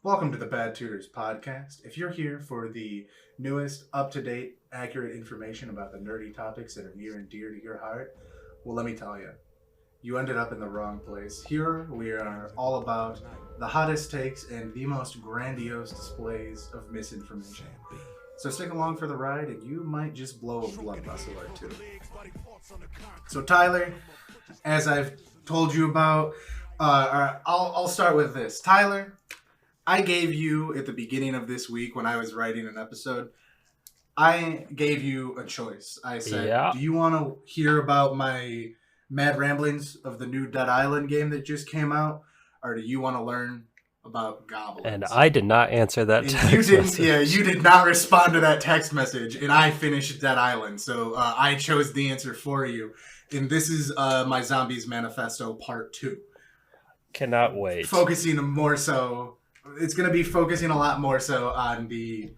Welcome to the Bad Tutors podcast. If you're here for the newest, up-to-date, accurate information about the nerdy topics that are near and dear to your heart, well, let me tell you, you ended up in the wrong place. Here we are all about the hottest takes and the most grandiose displays of misinformation. So stick along for the ride and you might just blow a blood vessel or two. So Tyler, as I've told you about, I'll start with this. Tyler, I gave you at the beginning of this week when I was writing an episode, I gave you a choice. I said, Yeah. do you want to hear about my mad ramblings of the new Dead Island game that just came out? Or do you want to learn about goblins? And I did not answer that And text you didn't, message. yeah, you did not respond to that text message, and I finished Dead Island, so I chose the answer for you. And this is my Zombies Manifesto Part 2. Cannot wait. Focusing more so, it's going to be focusing a lot more so on the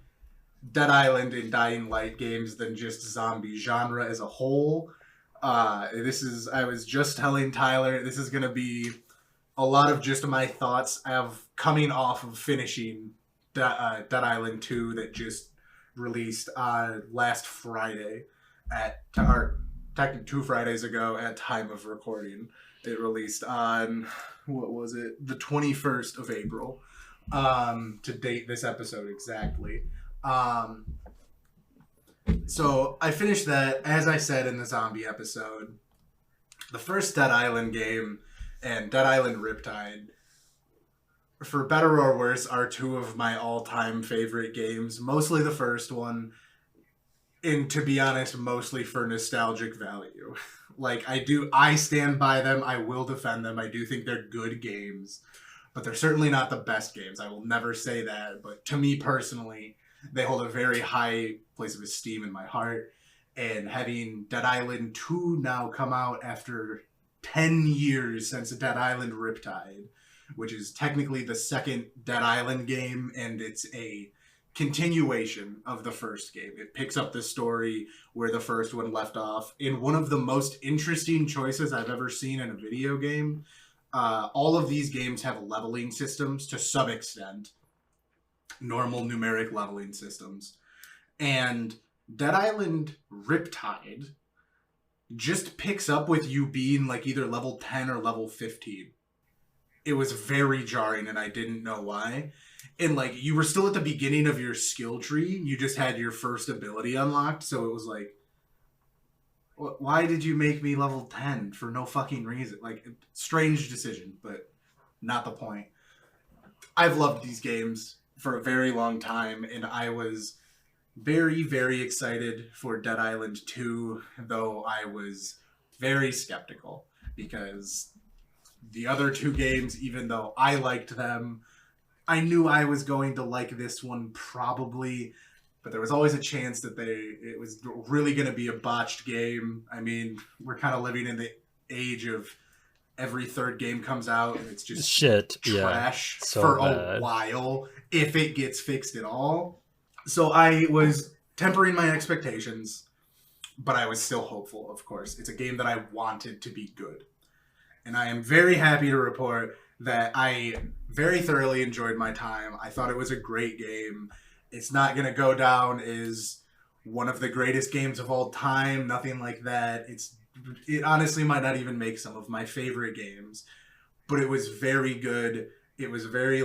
Dead Island and Dying Light games than just zombie genre as a whole. I was just telling Tyler, this is going to be a lot of just my thoughts of coming off of finishing Dead Island 2 that just released last Friday or technically 2 Fridays ago at time of recording. It released on, what was it? The 21st of April, to date this episode exactly. So I finished that, as I said in the zombie episode. The first Dead Island game and Dead Island Riptide, for better or worse, are two of my all-time favorite games. Mostly the first one, and to be honest, mostly for nostalgic value. I stand by them. I will defend them. I do think they're good games, but they're certainly not the best games. I will never say that, but to me personally, they hold a very high place of esteem in my heart. And having Dead Island 2 now come out after 10 years since Dead Island Riptide, which is technically the second Dead Island game, and it's a continuation of the first game. It picks up the story where the first one left off in one of the most interesting choices I've ever seen in a video game. All of these games have leveling systems to some extent, normal numeric leveling systems. And Dead Island Riptide just picks up with you being like either level 10 or level 15. It was very jarring and I didn't know why. And like you were still at the beginning of your skill tree, you just had your first ability unlocked, so it was like, why did you make me level 10 for no fucking reason? Like, strange decision, but not the point. I've loved these games for a very long time, and I was very, very excited for Dead Island 2, though I was very skeptical because the other two games, even though I liked them, I knew I was going to like this one probably, but there was always a chance that it was really going to be a botched game. I mean, we're kind of living in the age of every third game comes out and it's just shit, trash so for bad. a while, if it gets fixed at all. So I was tempering my expectations, but I was still hopeful, of course. It's a game that I wanted to be good. And I am very happy to report that I very thoroughly enjoyed my time. I thought it was a great game. It's not going to go down as one of the greatest games of all time, nothing like that. It honestly might not even make some of my favorite games, but it was very good. It was very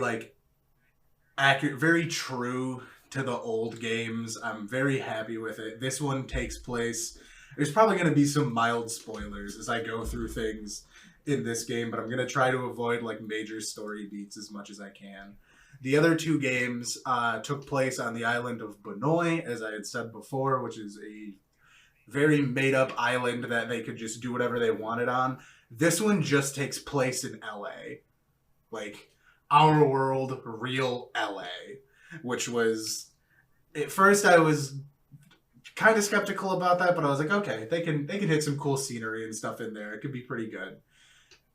accurate, very true to the old games. I'm very happy with it. This one takes place. There's probably going to be some mild spoilers as I go through things in this game, but I'm going to try to avoid major story beats as much as I can. The other two games took place on the island of Bonoi, as I had said before, which is a very made-up island that they could just do whatever they wanted on. This one just takes place in LA. Like, our world, real LA. Which was... At first I was kind of skeptical about that, but I was like, okay, they can hit some cool scenery and stuff in there. It could be pretty good.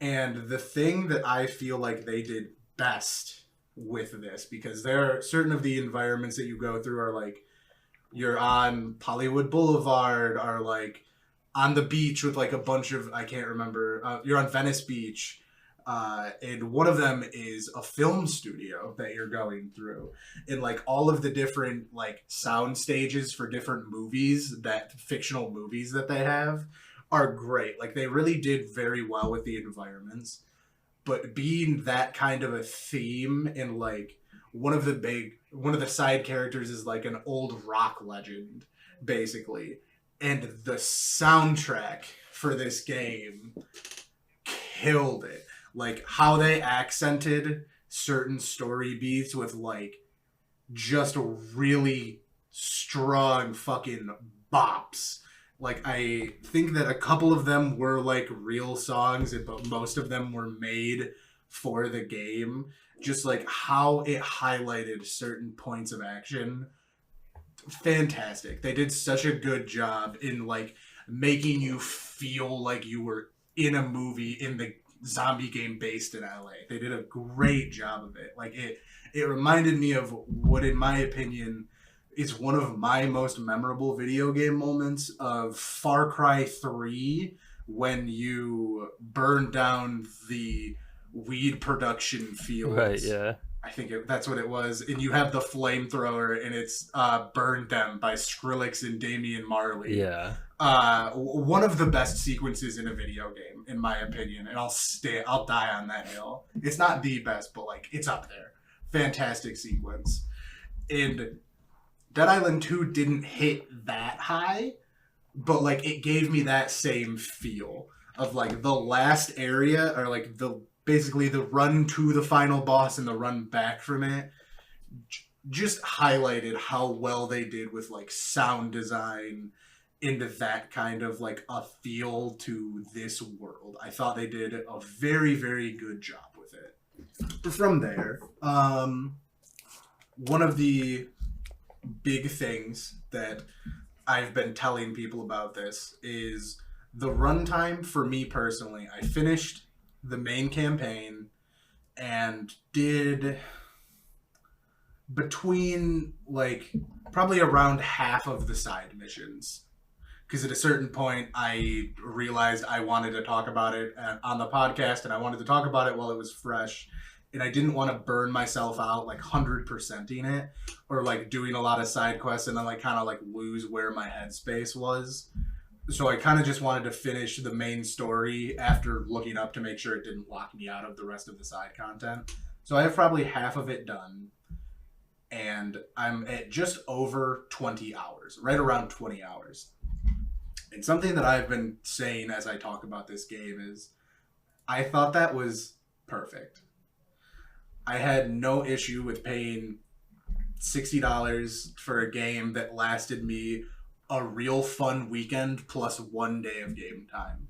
And the thing that I feel like they did best with this, because there are certain of the environments that you go through are like, you're on Hollywood Boulevard, or like on the beach with like a bunch of, I can't remember, you're on Venice Beach, And one of them is a film studio that you're going through, and like all of the different like sound stages for different movies, that fictional movies that they have, are great. Like they really did very well with the environments, but being that kind of a theme, and like one of the side characters is like an old rock legend basically, and the soundtrack for this game killed it. Like how they accented certain story beats with like just really strong fucking bops. Like I think that a couple of them were like real songs, but most of them were made for the game. Just like how it highlighted certain points of action, fantastic. They did such a good job in like making you feel like you were in a movie in the zombie game based in LA. They did a great job of it. Like it reminded me of what in my opinion is one of my most memorable video game moments of Far Cry 3, when you burn down the weed production fields. Right, yeah. I think that's what it was. And you have the flamethrower, and it's Burn Them by Skrillex and Damian Marley. Yeah. One of the best sequences in a video game, in my opinion. And I'll die on that hill. It's not the best, but like it's up there. Fantastic sequence. And Dead Island 2 didn't hit that high, but like it gave me that same feel of like the last area, or like basically the run to the final boss and the run back from it, just highlighted how well they did with like sound design into that kind of like a feel to this world. I thought they did a very, very good job with it. From there, one of the big things that I've been telling people about this is the runtime for me personally. I finished the main campaign and did between like probably around half of the side missions, because at a certain point I realized I wanted to talk about it on the podcast, and I wanted to talk about it while it was fresh, and I didn't want to burn myself out like 100%ing it, or like doing a lot of side quests and then like kind of like lose where my headspace was. So I kind of just wanted to finish the main story after looking up to make sure it didn't lock me out of the rest of the side content. So I have probably half of it done, and I'm at just over 20 hours, right around 20 hours. And something that I've been saying as I talk about this game is I thought that was perfect. I had no issue with paying $60 for a game that lasted me a real fun weekend plus 1 day of game time.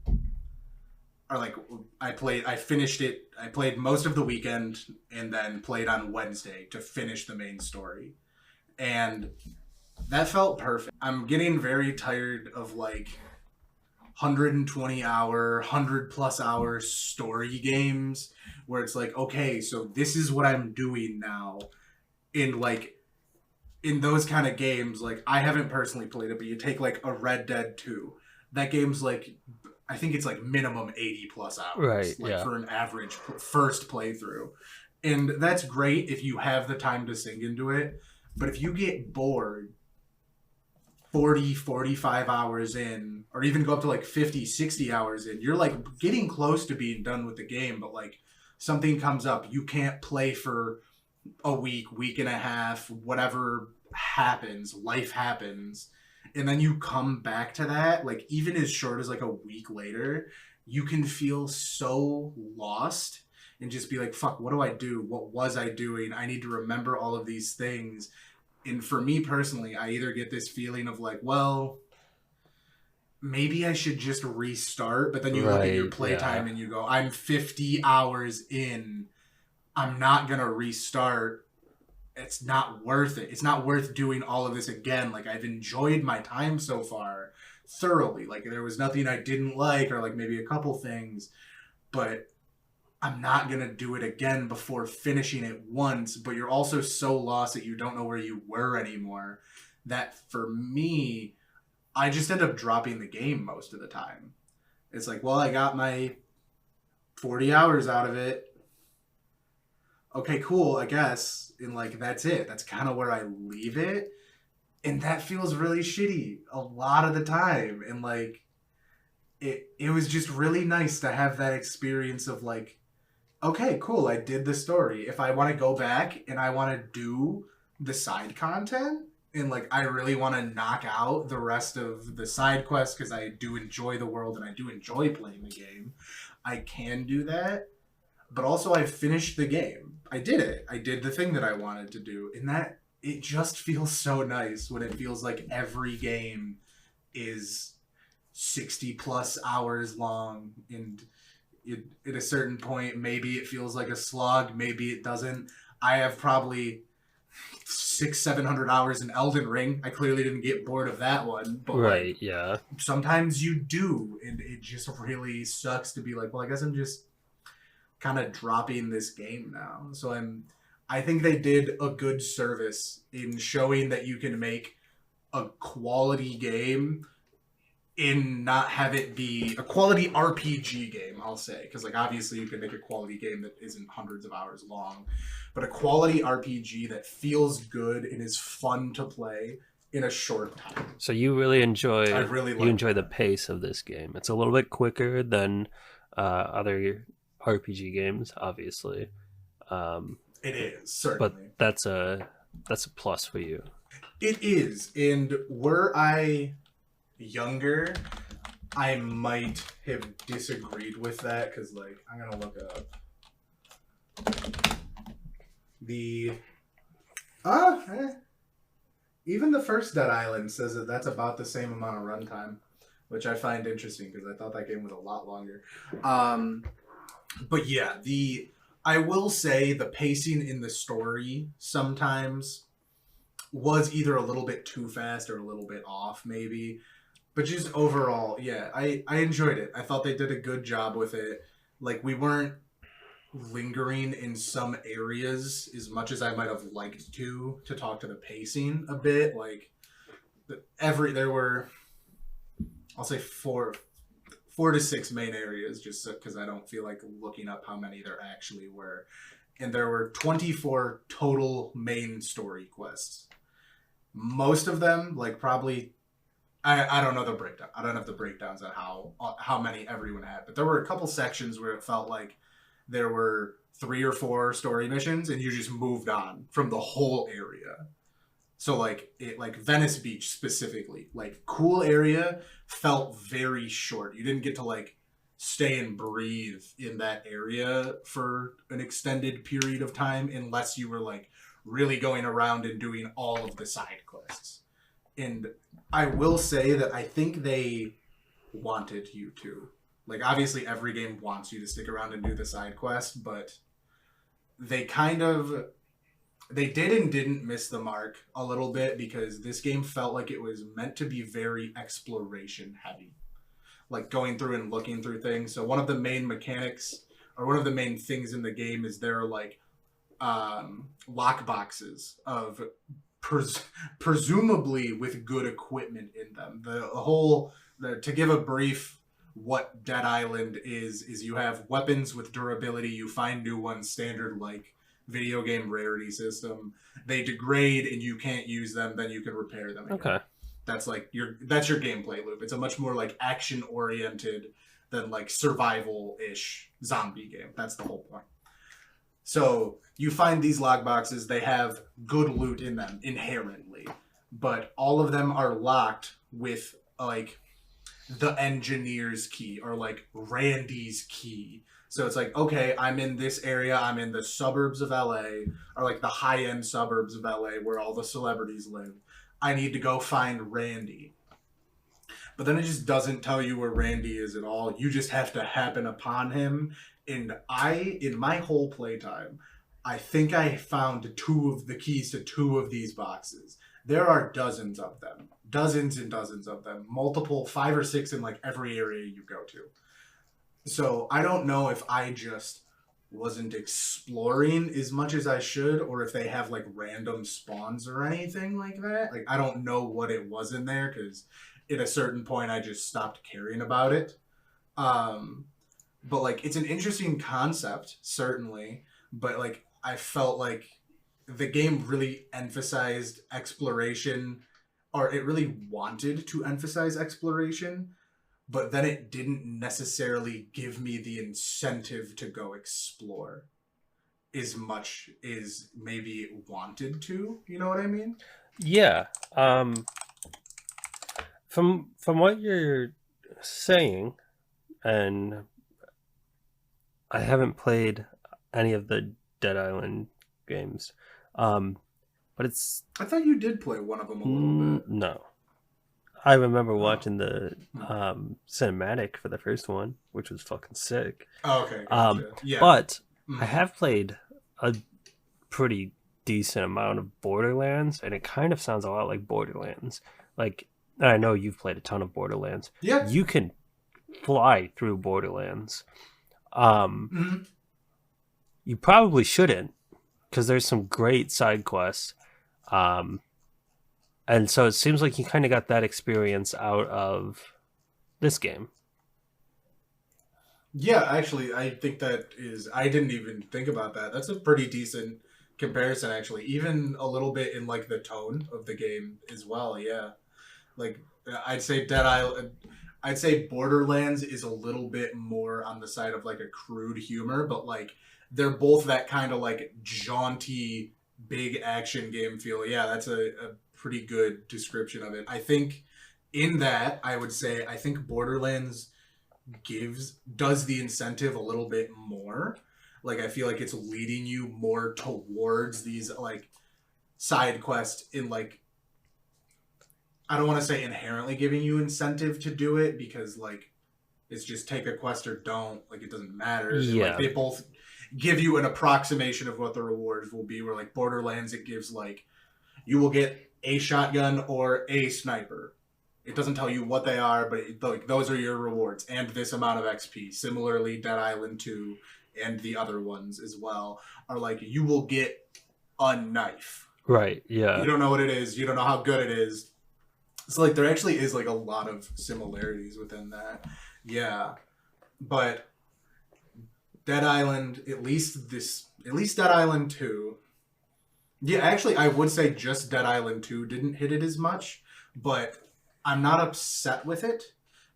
Or like I finished it. I played most of the weekend and then played on Wednesday to finish the main story. And that felt perfect. I'm getting very tired of like 120 hour, 100 plus hour story games where it's like, okay, so this is what I'm doing now. In those kind of games, like I haven't personally played it, but you take like a Red Dead 2. That game's like, I think it's like minimum 80 plus hours, right, like yeah, for an average first playthrough. And that's great if you have the time to sink into it. But if you get bored 40, 45 hours in, or even go up to like 50, 60 hours in, you're like getting close to being done with the game, but like something comes up, you can't play for a week and a half, whatever happens, life happens, and then you come back to that, like even as short as like a week later, you can feel so lost and just be like, fuck, what do I do? What was I doing? I need to remember all of these things. And for me personally, I either get this feeling of like, well, maybe I should just restart, but then you look at your playtime and you go, I'm 50 hours in, I'm not gonna restart. It's not worth it. It's not worth doing all of this again. Like I've enjoyed my time so far thoroughly. Like there was nothing I didn't like, or like maybe a couple things, but I'm not gonna do it again before finishing it once. But you're also so lost that you don't know where you were anymore, that for me, I just end up dropping the game most of the time. It's like, well, I got my 40 hours out of it. Okay, cool, I guess. And like that's it. That's kind of where I leave it. And that feels really shitty a lot of the time. And like it was just really nice to have that experience of like, okay, cool, I did the story. If I want to go back and I want to do the side content and like I really want to knock out the rest of the side quests because I do enjoy the world and I do enjoy playing the game, I can do that. But also I finished the game. I did it. I did the thing that I wanted to do. And that it just feels so nice when it feels like every game is 60 plus hours long and at a certain point maybe it feels like a slog, maybe it doesn't. I have probably 600-700 hours in Elden Ring. I clearly didn't get bored of that one, but Right, like, yeah. sometimes you do, and it just really sucks to be like, well, I guess I'm just kind of dropping this game now. So I think they did a good service in showing that you can make a quality game in not have it be a quality RPG game, I'll say, because like obviously you can make a quality game that isn't hundreds of hours long, but a quality RPG that feels good and is fun to play in a short time. So you really enjoy you enjoy the pace of this game. It's a little bit quicker than other RPG games, obviously. It is certainly, but that's a plus for you. It is, and were I younger, I might have disagreed with that because, like, I'm gonna look up the even the first Dead Island says that that's about the same amount of runtime, which I find interesting because I thought that game was a lot longer. But yeah, I will say the pacing in the story sometimes was either a little bit too fast or a little bit off, maybe. But just overall, yeah, I enjoyed it. I thought they did a good job with it. Like, we weren't lingering in some areas as much as I might have liked to talk to the pacing a bit. Like, there were, I'll say four to six main areas, just because I don't feel like looking up how many there actually were. And there were 24 total main story quests. Most of them, like probably, I don't know the breakdown. I don't have the breakdowns on how many everyone had. But there were a couple sections where it felt like there were 3 or 4 story missions and you just moved on from the whole area. So like Venice Beach specifically, like cool area felt very short. You didn't get to like stay and breathe in that area for an extended period of time unless you were like really going around and doing all of the side quests. And I will say that I think they wanted you to. Like, obviously every game wants you to stick around and do the side quest, but they did and didn't miss the mark a little bit because this game felt like it was meant to be very exploration heavy. Like going through and looking through things. So one of the main mechanics or one of the main things in the game is there are like lock boxes of presumably with good equipment in them. To give a brief what Dead Island is you have weapons with durability, you find new ones, standard like video game rarity system. They degrade and you can't use them, then you can repair them again. Okay. That's your gameplay loop. It's a much more like action oriented than like survival-ish zombie game. That's the whole point. So you find these log boxes, they have good loot in them inherently, but all of them are locked with like the engineer's key or like Randy's key. So it's like, okay, I'm in this area, I'm in the suburbs of LA, or like the high-end suburbs of LA where all the celebrities live. I need to go find Randy. But then it just doesn't tell you where Randy is at all. You just have to happen upon him. And in my whole playtime, I think I found 2 of the keys to 2 of these boxes. There are dozens of them. Dozens and dozens of them. Multiple, 5 or 6 in like every area you go to. So I don't know if I just wasn't exploring as much as I should, or if they have like random spawns or anything like that. Like, I don't know what it was in there, because at a certain point I just stopped caring about it. but like it's an interesting concept, certainly. But like I felt like the game really emphasized exploration, or it really wanted to emphasize exploration, but then it didn't necessarily give me the incentive to go explore as much as maybe it wanted to. You know what I mean? Yeah. From what you're saying, and I haven't played any of the Dead Island games, but it's I thought you did play one of them a little bit. no. I remember watching the cinematic for the first one, which was fucking sick. Oh, okay, gotcha. Yeah. But I have played a pretty decent amount of Borderlands, and it kind of sounds a lot like Borderlands. Like, I know you've played a ton of Borderlands. Yeah. You can fly through Borderlands. You probably shouldn't, because there's some great side quests. And so it seems like you kind of got that experience out of this game. Yeah, actually, I think that is... I didn't even think about that. That's a pretty decent comparison, actually. Even a little bit in, like, the tone of the game as well, yeah. Like, I'd say Dead Island... I'd say Borderlands is a little bit more on the side of, like, a crude humor, but, like, they're both that kind of, like, jaunty, big action game feel. Yeah, that's a pretty good description of it. I think in that, I would say, I think Borderlands does the incentive a little bit more. Like, I feel like it's leading you more towards these, like, side quests in, like, I don't want to say inherently giving you incentive to do it, because, like, it's just take a quest or don't. Like, it doesn't matter. Yeah. Like, they both give you an approximation of what the rewards will be, where, like, Borderlands, it gives, like, you will get a shotgun or a sniper. It doesn't tell you what they are, but like, those are your rewards, and this amount of XP. Similarly, Dead Island 2 and the other ones as well are like, you will get a knife. Right, yeah. You don't know what it is. You don't know how good it is. So, like, there actually is, like, a lot of similarities within that. Yeah. But Dead Island, at least Dead Island 2... Yeah, actually, I would say just Dead Island 2 didn't hit it as much, but I'm not upset with it,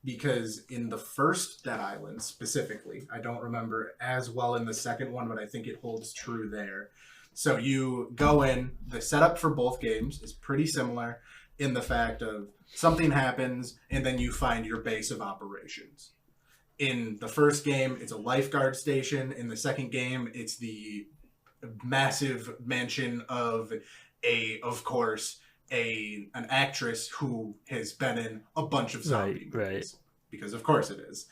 because in the first Dead Island specifically, I don't remember as well in the second one, but I think it holds true there. So you go in, the setup for both games is pretty similar in the fact of something happens, and then you find your base of operations. In the first game, it's a lifeguard station. In the second game, it's the massive mansion of course, an actress who has been in a bunch of zombie movies. Right. Because of course it is.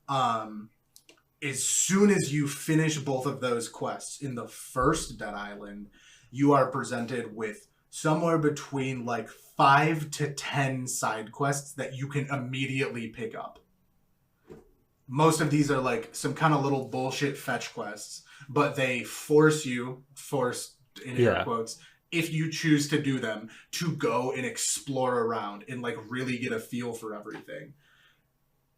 As soon as you finish both of those quests in the first Dead Island, you are presented with somewhere between like 5 to 10 side quests that you can immediately pick up. Most of these are like some kind of little bullshit fetch quests, but they force in air quotes, if you choose to do them, to go and explore around and like really get a feel for everything.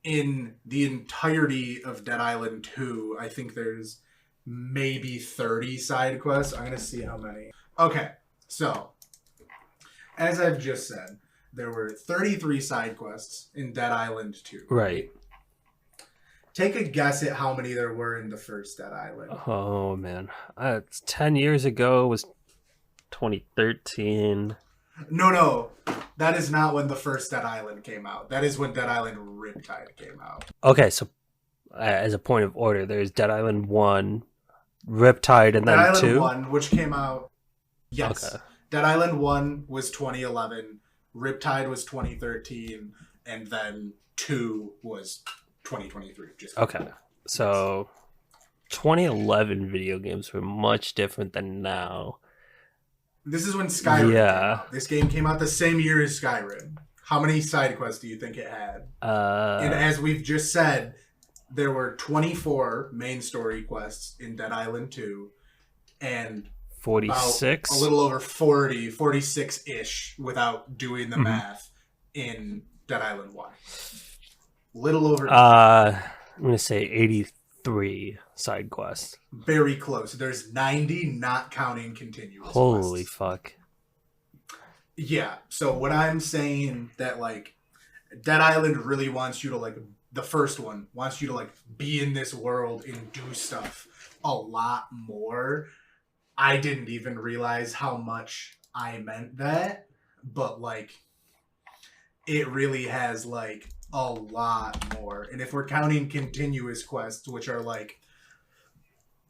In the entirety of Dead Island 2, I think there's maybe 30 side quests. I'm going to see how many. Okay, so as I've just said, there were 33 side quests in Dead Island 2. Right. Take a guess at how many there were in the first Dead Island. Oh, man. 10 years ago was 2013. No. That is not when the first Dead Island came out. That is when Dead Island Riptide came out. Okay, so as a point of order, there's Dead Island 1, Riptide, and then 2? Dead Island 1, which came out... Yes. Okay. Dead Island 1 was 2011, Riptide was 2013, and then 2 was 2023. Okay, so 2011 video games were much different than now. This is when Skyrim came out. This game came out the same year as Skyrim. How many side quests do you think it had? And as we've just said, there were 24 main story quests in Dead Island 2, and 46? A little over 40, 46-ish, without doing the math, in Dead Island 1. Little over... I'm going to say 3 side quests. Very close. There's 90, not counting continuous Holy quests. fuck. Yeah. So what I'm saying that like Dead Island really wants you to like the first one wants you to like be in this world and do stuff a lot more. I didn't even realize how much I meant that, but like it really has like a lot more. And if we're counting continuous quests, which are like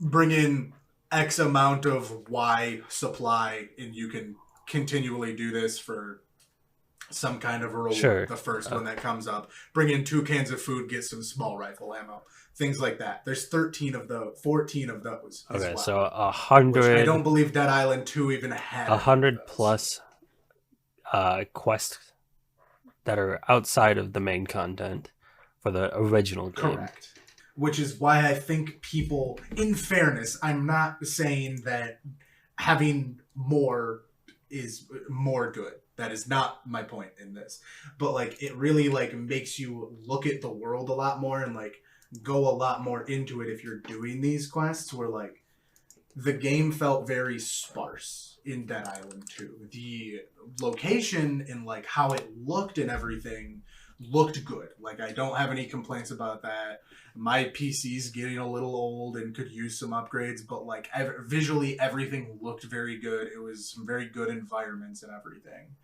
bring in X amount of Y supply and you can continually do this for some kind of a reward. Sure. The first one that comes up. Bring in 2 cans of food, get some small rifle ammo. Things like that. There's 14 of those. Okay, well, so 100. I don't believe Dead Island 2 even had 100 plus quests that are outside of the main content for the original game. Correct. Which is why I think people, in fairness, I'm not saying that having more is more good. That is not my point in this. But like it really like makes you look at the world a lot more and like go a lot more into it if you're doing these quests where like the game felt very sparse in Dead Island 2. The location and like how it looked and everything looked good. Like I don't have any complaints about that. My PC's getting a little old and could use some upgrades, but like visually everything looked very good. It was some very good environments and everything.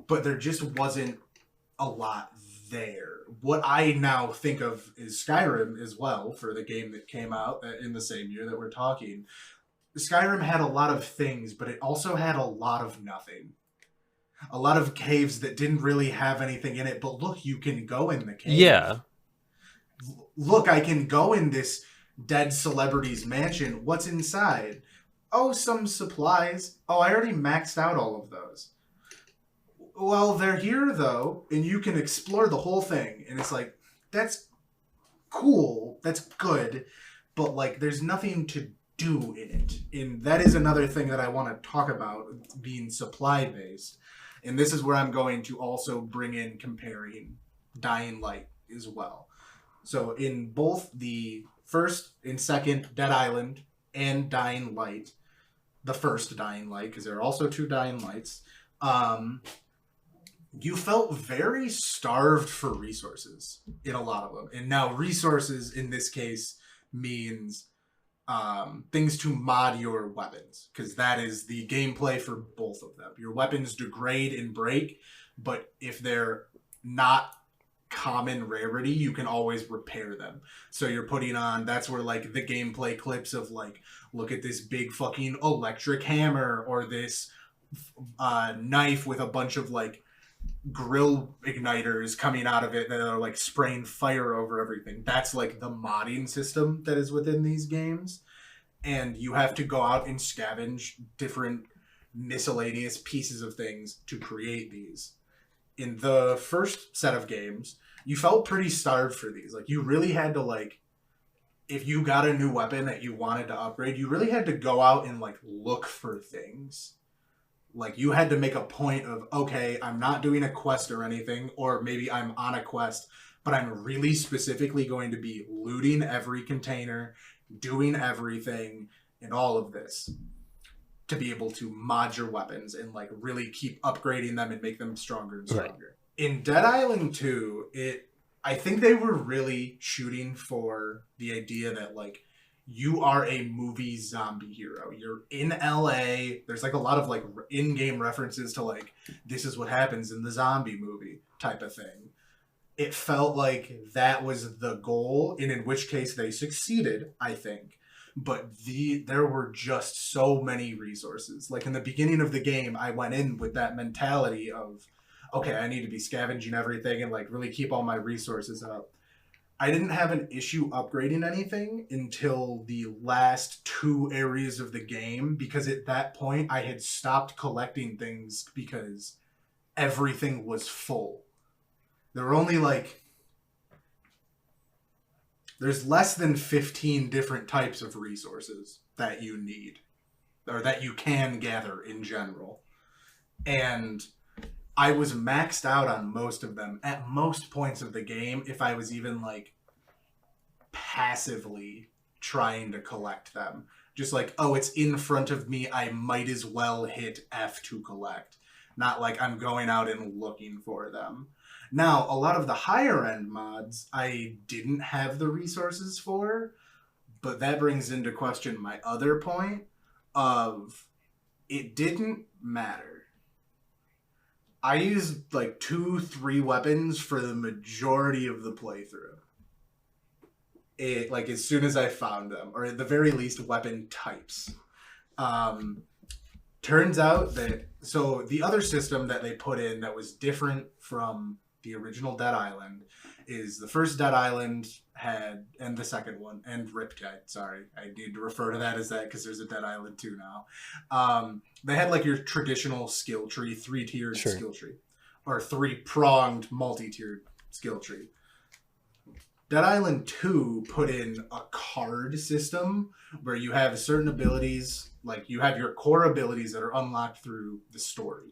But there just wasn't a lot there. What I now think of is Skyrim as well, for the game that came out in the same year that we're talking. Skyrim had a lot of things, but it also had a lot of nothing. A lot of caves that didn't really have anything in it, but look, you can go in the cave. Yeah. Look, I can go in this dead celebrity's mansion. What's inside? Oh, some supplies. Oh, I already maxed out all of those. Well, they're here, though, and you can explore the whole thing. And it's like, that's cool. That's good. But, like, there's nothing to do in it. And that is another thing that I want to talk about, being supply-based. And this is where I'm going to also bring in comparing Dying Light as well. So in both the first and second Dead Island and Dying Light, the first Dying Light, because there are also 2 Dying Lights, you felt very starved for resources in a lot of them. And now resources in this case means things to mod your weapons, because that is the gameplay for both of them. Your weapons degrade and break, but if they're not common rarity, you can always repair them. So you're putting on, that's where like the gameplay clips of like, look at this big fucking electric hammer or this knife with a bunch of like grill igniters coming out of it that are like spraying fire over everything. That's like the modding system that is within these games. And you have to go out and scavenge different miscellaneous pieces of things to create these. In the first set of games, you felt pretty starved for these. Like, you really had to, like, if you got a new weapon that you wanted to upgrade, you really had to go out and, like, look for things. Like, you had to make a point of, okay, I'm not doing a quest or anything, or maybe I'm on a quest, but I'm really specifically going to be looting every container, doing everything, and all of this to be able to mod your weapons and like really keep upgrading them and make them stronger and stronger. Right. In Dead Island 2, I think they were really shooting for the idea that like you are a movie zombie hero. You're in LA. There's like a lot of like in-game references to like this is what happens in the zombie movie type of thing. It felt like that was the goal, and in which case they succeeded, I think. But there were just so many resources. Like in the beginning of the game, I went in with that mentality of, okay, I need to be scavenging everything and like really keep all my resources up. I didn't have an issue upgrading anything until the last 2 areas of the game, because at that point I had stopped collecting things because everything was full. There were only like... There's less than 15 different types of resources that you need, or that you can gather in general. And I was maxed out on most of them at most points of the game, if I was even like passively trying to collect them. Just like, oh, it's in front of me, I might as well hit F to collect. Not like I'm going out and looking for them. Now, a lot of the higher end mods I didn't have the resources for, but that brings into question my other point of it didn't matter. I used like 2-3 weapons for the majority of the playthrough. It like as soon as I found them, or at the very least weapon types. Turns out that so the other system that they put in that was different from the original Dead Island is the first Dead Island had, and the second one, and Riptide, sorry. I need to refer to that as that because there's a Dead Island 2 now. They had like your traditional skill tree, 3-tiered skill tree, or 3-pronged multi-tiered skill tree. Dead Island 2 put in a card system where you have certain abilities, like you have your core abilities that are unlocked through the story.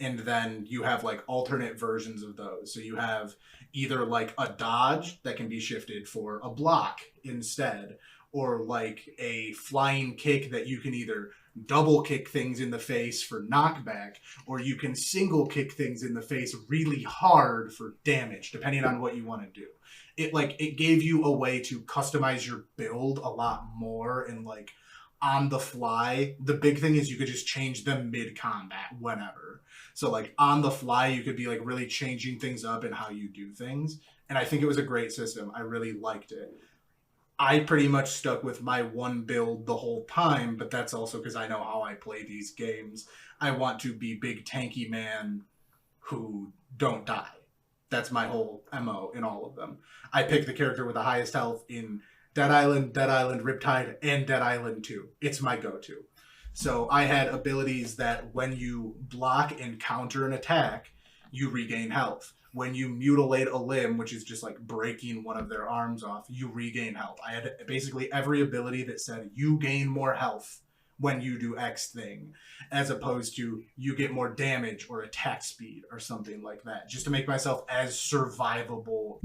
And then you have like alternate versions of those. So you have either like a dodge that can be shifted for a block instead, or like a flying kick that you can either double kick things in the face for knockback, or you can single kick things in the face really hard for damage, depending on what you want to do. It gave you a way to customize your build a lot more and like on the fly. The big thing is you could just change them mid-combat whenever. So like on the fly, you could be like really changing things up and how you do things. And I think it was a great system. I really liked it. I pretty much stuck with my one build the whole time, but that's also because I know how I play these games. I want to be big tanky man who don't die. That's my whole MO in all of them. I pick the character with the highest health in Dead Island, Riptide, and Dead Island 2. It's my go-to. So I had abilities that when you block and counter an attack, you regain health. When you mutilate a limb, which is just like breaking one of their arms off, you regain health. I had basically every ability that said you gain more health when you do X thing, as opposed to you get more damage or attack speed or something like that, just to make myself as survivable.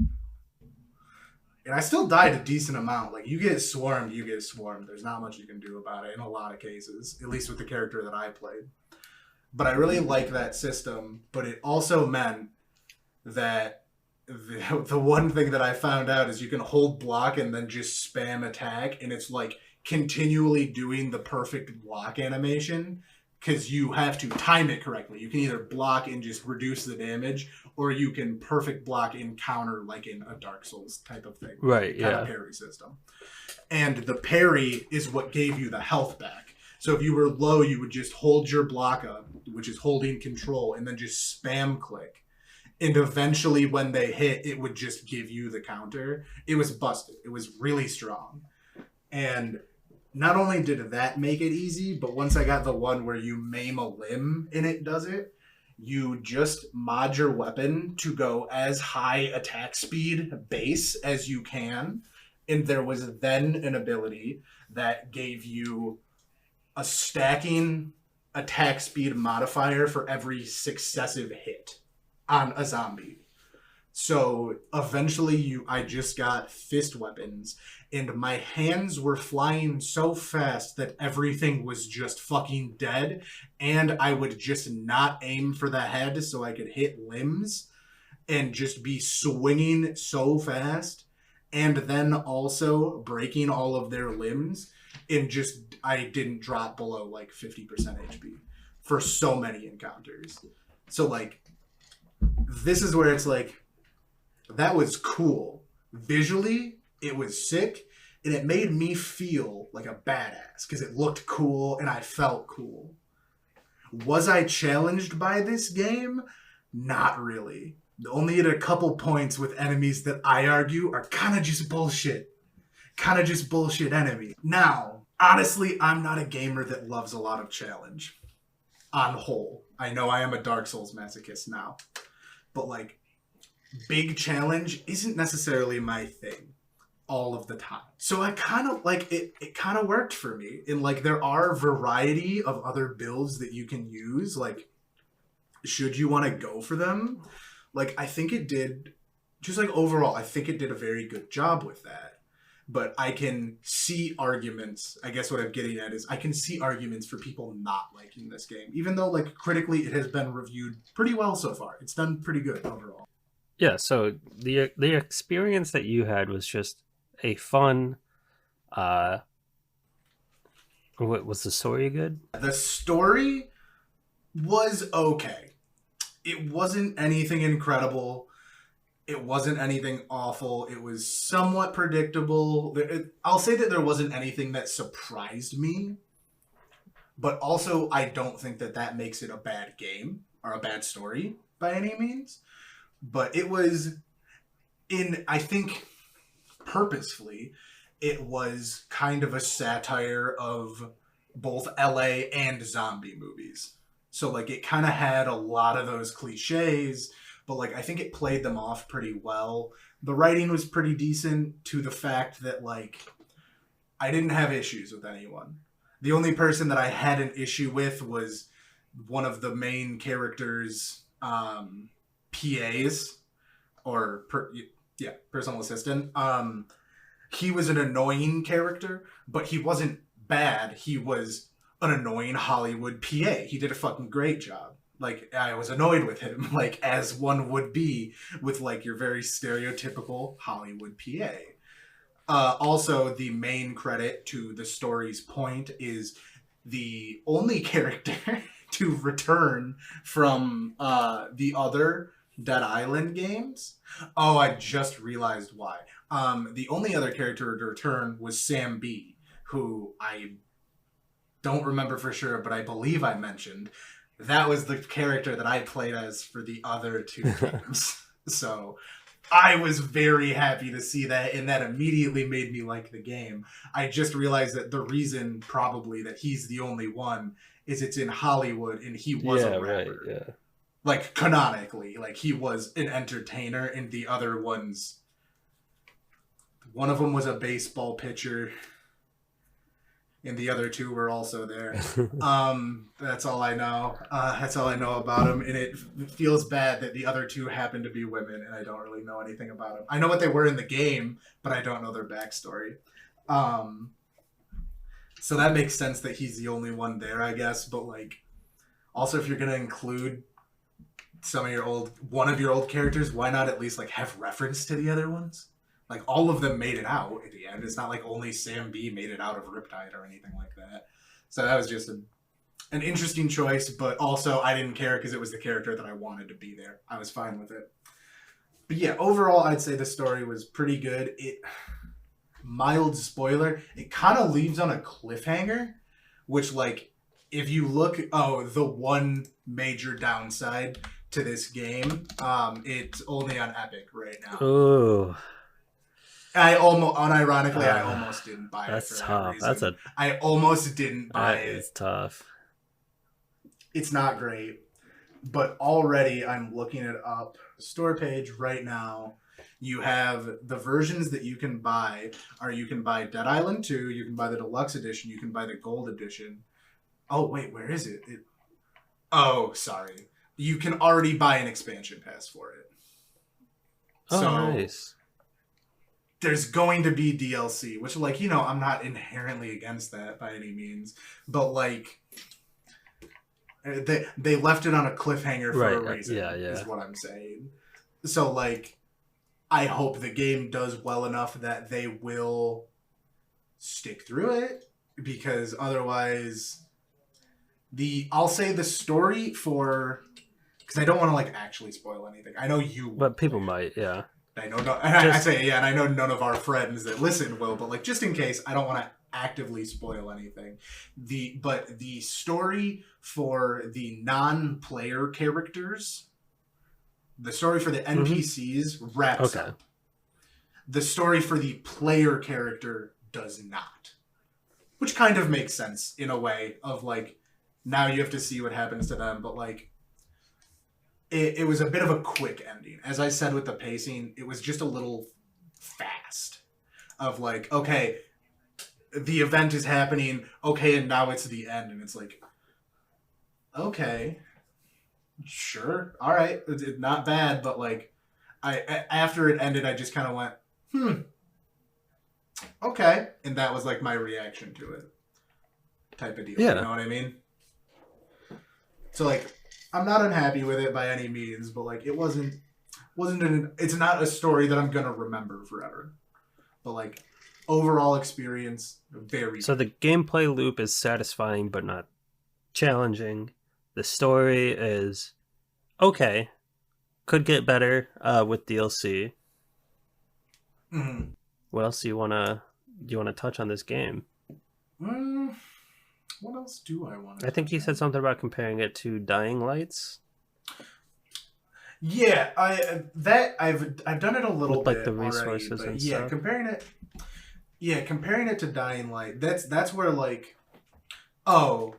And I still died a decent amount. Like, you get swarmed, you get swarmed. There's not much you can do about it in a lot of cases, at least with the character that I played. But I really like that system, but it also meant that the one thing that I found out is you can hold block and then just spam attack, and it's like continually doing the perfect block animation because you have to time it correctly. You can either block and just reduce the damage, or you can perfect block and counter like in a Dark Souls type of thing. Right, kind of parry system. And the parry is what gave you the health back. So if you were low, you would just hold your block up, which is holding control, and then just spam click. And eventually when they hit, it would just give you the counter. It was busted. It was really strong. And not only did that make it easy, but once I got the one where you maim a limb and it does it, you just mod your weapon to go as high attack speed base as you can. And there was then an ability that gave you a stacking attack speed modifier for every successive hit on a zombie. So eventually I just got fist weapons, and my hands were flying so fast that everything was just fucking dead, and I would just not aim for the head so I could hit limbs and just be swinging so fast, and then also breaking all of their limbs, and just I didn't drop below like 50% HP for so many encounters. So like, this is where it's like, that was cool. Visually, it was sick, and it made me feel like a badass because it looked cool and I felt cool. Was I challenged by this game? Not really. Only at a couple points with enemies that I argue are kind of just bullshit. Kind of just bullshit enemies. Now, honestly, I'm not a gamer that loves a lot of challenge. On whole. I know I am a Dark Souls masochist now. But like, big challenge isn't necessarily my thing all of the time. So I kind of like it kind of worked for me. And like, there are a variety of other builds that you can use, like should you want to go for them. Like, I think it did, just like overall, I think it did a very good job with that. but I can see arguments. I guess what I'm getting at is I can see arguments for people not liking this game, even though like critically it has been reviewed pretty well so far. It's done pretty good overall. Yeah, so the experience that you had was just a fun. What was the story good? The story was okay. It wasn't anything incredible. It wasn't anything awful. It was somewhat predictable. I'll say that there wasn't anything that surprised me, but also I don't think that that makes it a bad game or a bad story by any means. But it was I think purposefully, it was kind of a satire of both LA and zombie movies. So like it kind of had a lot of those cliches, but like I think it played them off pretty well. The writing was pretty decent to the fact that like I didn't have issues with anyone. The only person that I had an issue with was one of the main characters' PAs personal assistant. He was an annoying character, but he wasn't bad. He was an annoying Hollywood PA. He did a fucking great job. Like, I was annoyed with him, like, as one would be with, like, your very stereotypical Hollywood PA. Also, the main credit to the story's point is the only character to return from the other Dead Island games. Oh, I just realized why. The only other character to return was Sam B, who I don't remember for sure, but I believe I mentioned. That was the character that I played as for the other two games. So I was very happy to see that, and that immediately made me like the game. I just realized that the reason probably that he's the only one is it's in Hollywood, and he was a rapper. Right, yeah. Like, canonically, like, he was an entertainer, and the other ones... One of them was a baseball pitcher, and the other two were also there. That's all I know. That's all I know about him, and it feels bad that the other two happen to be women, and I don't really know anything about them. I know what they were in the game, but I don't know their backstory. So that makes sense that he's the only one there, I guess, but, like, also if you're going to include one of your old characters, why not at least like have reference to the other ones? Like all of them made it out at the end. It's not like only Sam B made it out of Riptide or anything like that. So that was just an interesting choice, but also I didn't care because it was the character that I wanted to be there. I was fine with it. But yeah, overall I'd say the story was pretty good. Mild spoiler, it kind of leaves on a cliffhanger, which like if you look, the one major downside to this game, it's only on Epic right now. Oh, I almost didn't buy it. That's for tough. That reason. I almost didn't buy it. It's tough. It's not great, but already I'm looking it up. Store page right now. You have the versions that you can buy. You can buy Dead Island 2. You can buy the deluxe edition. You can buy the gold edition. Oh wait, where is it? Oh, sorry. You can already buy an expansion pass for it. Oh, so, nice. There's going to be DLC, which, like, you know, I'm not inherently against that by any means. But, like, they left it on a cliffhanger for a reason, is what I'm saying. So, like, I hope the game does well enough that they will stick through it. Because otherwise... I'll say the story for... Because I don't want to, like, actually spoil anything. I know you will. But people might, yeah. I know, and I know none of our friends that listen will, but, like, just in case, I don't want to actively spoil anything. But the story for the non-player characters, the story for the NPCs wraps up. The story for the player character does not. Which kind of makes sense, in a way, of, like, now you have to see what happens to them, but, like, it was a bit of a quick ending. As I said with the pacing, it was just a little fast. Of, like, okay, the event is happening, okay, and now it's the end, and it's like, okay, sure, alright, not bad, but, like, after it ended, I just kind of went, okay. And that was like my reaction to it. Type of deal. Yeah. You know what I mean? So like, I'm not unhappy with it by any means, but like it it's not a story that I'm gonna remember forever. But like overall experience, very So the gameplay loop is satisfying but not challenging. The story is okay. Could get better with DLC. Mm-hmm. What else do you wanna touch on this game? What else do I want to I think you said something about comparing it to Dying Lights. Yeah, I've done it a little with, like, bit the resources already, but and yeah, stuff. comparing it to Dying Light, that's where like, oh,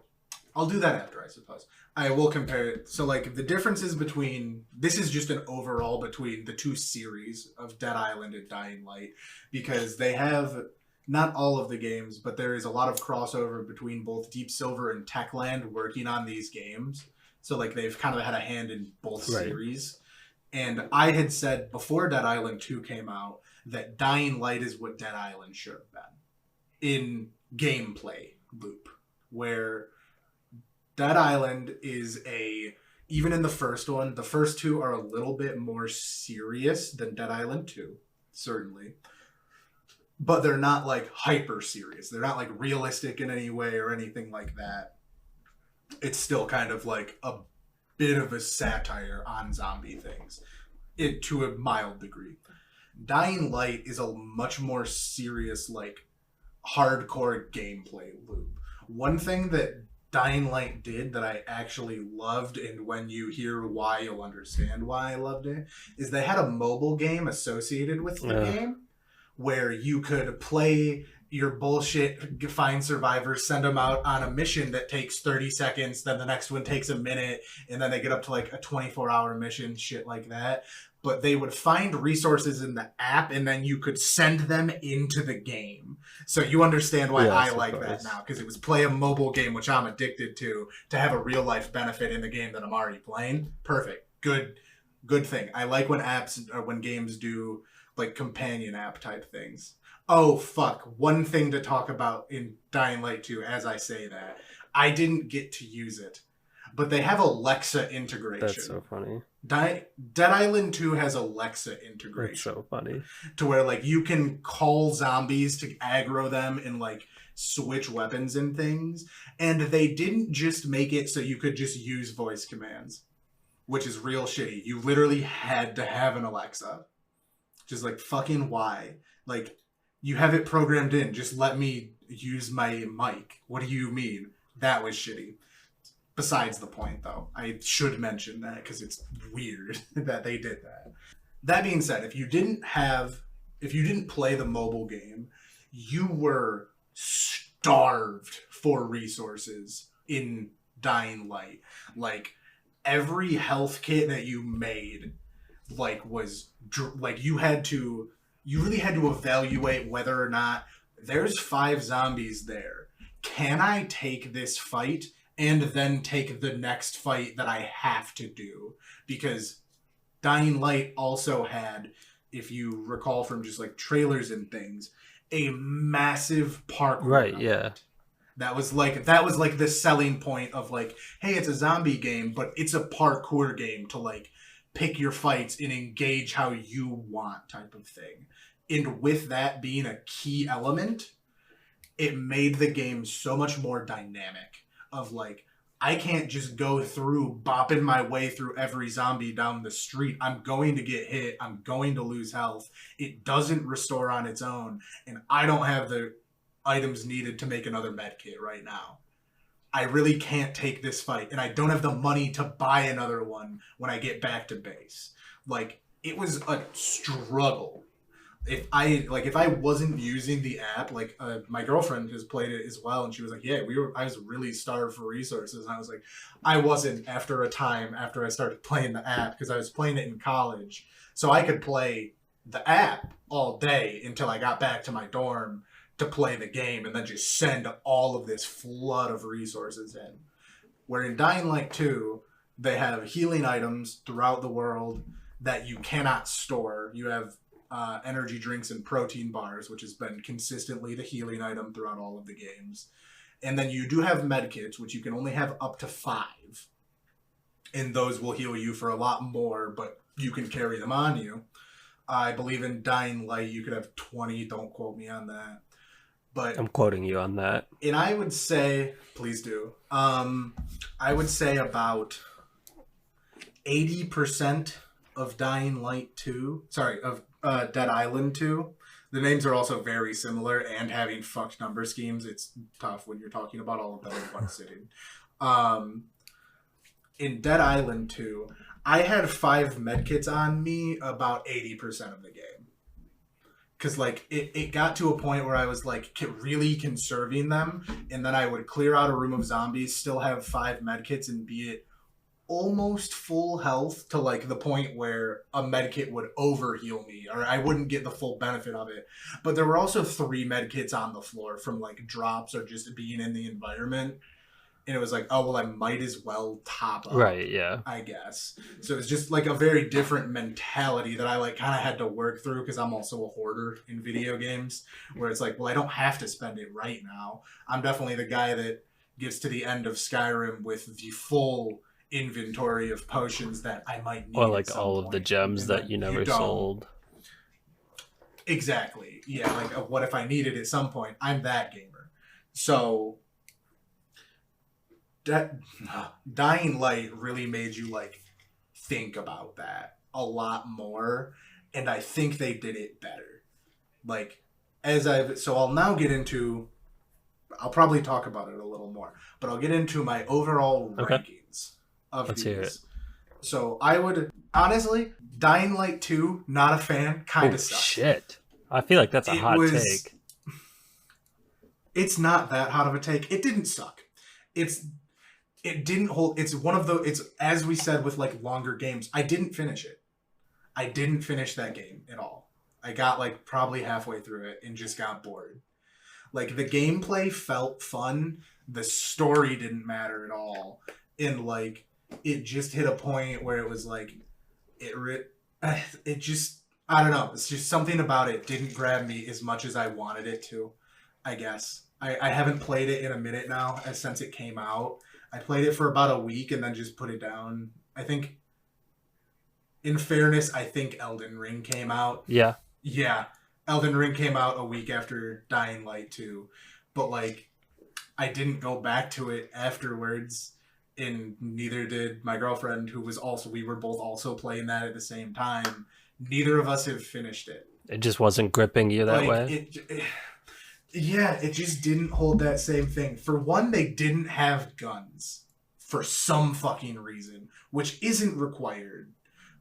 I'll do that after, I suppose. I will compare it. So like the differences between this is just an overall between the two series of Dead Island and Dying Light, because they have not all of the games, but there is a lot of crossover between both Deep Silver and Techland working on these games. So like they've kind of had a hand in both Right. series. And I had said before Dead Island 2 came out that Dying Light is what Dead Island should have been in gameplay loop, where Dead Island is even in the first one, the first two are a little bit more serious than Dead Island 2, certainly. But they're not like hyper serious. They're not like realistic in any way or anything like that. It's still kind of like a bit of a satire on zombie things, to a mild degree. Dying Light is a much more serious, like hardcore gameplay loop. One thing that Dying Light did that I actually loved, and when you hear why, you'll understand why I loved it, is they had a mobile game associated with the game where you could play your bullshit, find survivors, send them out on a mission that takes 30 seconds, then the next one takes a minute, and then they get up to like a 24-hour mission, shit like that. But they would find resources in the app, and then you could send them into the game. So you understand why I like that now, because it was play a mobile game, which I'm addicted to have a real life benefit in the game that I'm already playing. Perfect. Good thing. I like when when games do like companion app type things. Oh, fuck. One thing to talk about in Dying Light 2, as I say that. I didn't get to use it, but they have Alexa integration. That's so funny. Dead Island 2 has Alexa integration. That's so funny. To where, like, you can call zombies to aggro them and, like, switch weapons and things. And they didn't just make it so you could just use voice commands, which is real shitty. You literally had to have an Alexa. Just, like, fucking why? Like, you have it programmed in. Just let me use my mic. What do you mean? That was shitty. Besides the point, though. I should mention that because it's weird that they did that. That being said, if you didn't play the mobile game, you were starved for resources in Dying Light. Like, every health kit that you made, like, was like you really had to evaluate whether or not there's 5 zombies there. Can I take this fight and then take the next fight that I have to do? Because Dying Light also had, if you recall from just like trailers and things, a massive parkour. Right, yeah. That was like the selling point of like, hey, it's a zombie game, but it's a parkour game to like pick your fights and engage how you want type of thing. And with that being a key element, it made the game so much more dynamic of like, I can't just go through bopping my way through every zombie down the street. I'm going to get hit. I'm going to lose health. It doesn't restore on its own. And I don't have the items needed to make another med kit right now. I really can't take this fight. And I don't have the money to buy another one when I get back to base. Like, it was a struggle. If I wasn't using the app, like my girlfriend has played it as well, and she was like, "Yeah, I was really starved for resources," and I was like, "I wasn't." After a time, after I started playing the app, because I was playing it in college, so I could play the app all day until I got back to my dorm to play the game, and then just send all of this flood of resources in. Where in Dying Light 2, they have healing items throughout the world that you cannot store. You have energy drinks and protein bars, which has been consistently the healing item throughout all of the games. And then you do have medkits, which you can only have up to 5. And those will heal you for a lot more, but you can carry them on you. I believe in Dying Light, you could have 20. Don't quote me on that. But I'm quoting you on that. And I would say, please do. I would say about 80% of Dying Light 2, of Dead Island 2. The names are also very similar, and having fucked number schemes, it's tough when you're talking about all of them in one sitting. In Dead Island 2, I had 5 medkits on me about 80% of the game. Because, like, it got to a point where I was, like, really conserving them, and then I would clear out a room of zombies, still have 5 medkits, and be at almost full health to, like, the point where a medkit would overheal me, or I wouldn't get the full benefit of it. But there were also 3 medkits on the floor from, like, drops or just being in the environment. And it was like, oh, well, I might as well top up. Right, yeah. I guess. So it's just like a very different mentality that I like kind of had to work through because I'm also a hoarder in video games where it's like, well, I don't have to spend it right now. I'm definitely the guy that gets to the end of Skyrim with the full inventory of potions that I might need. Or like all of the gems that you never sold. Exactly. Yeah, like what if I need it at some point? I'm that gamer. So Dying Light really made you like think about that a lot more, and I think they did it better. Like I'll now get into, I'll probably talk about it a little more, but I'll get into my overall rankings of Let's these. hear it. So I would honestly, Dying Light 2, not a fan, kind of sucked. Shit. I feel like that's a hot take. It's not that hot of a take. It didn't suck. It didn't hold. It's one of the. It's as we said with like longer games. I didn't finish it. I didn't finish that game at all. I got like probably halfway through it and just got bored. Like the gameplay felt fun. The story didn't matter at all, and like it just hit a point where it was like it just, I don't know. It's just something about it didn't grab me as much as I wanted it to. I guess I haven't played it in a minute now since it came out. I played it for about a week and then just put it down. I think, in fairness, I think Elden Ring came out. Yeah. Yeah. Elden Ring came out a week after Dying Light 2. But, like, I didn't go back to it afterwards. And neither did my girlfriend, who was also, we were both also playing that at the same time. Neither of us have finished it. It just wasn't gripping you that way? Yeah, it just didn't hold that same thing. For one, they didn't have guns for some fucking reason, which isn't required.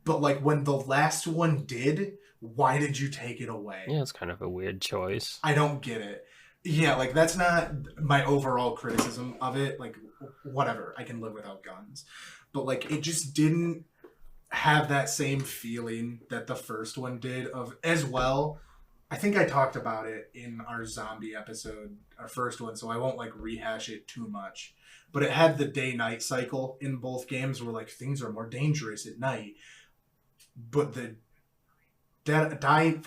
But like when the last one did, why did you take it away? Yeah, it's kind of a weird choice. I don't get it. Yeah, like that's not my overall criticism of it. Like whatever, I can live without guns. But like it just didn't have that same feeling that the first one did of as well. I think I talked about it in our zombie episode, our first one, so I won't like rehash it too much. But it had the day-night cycle in both games where like things are more dangerous at night. But the Dying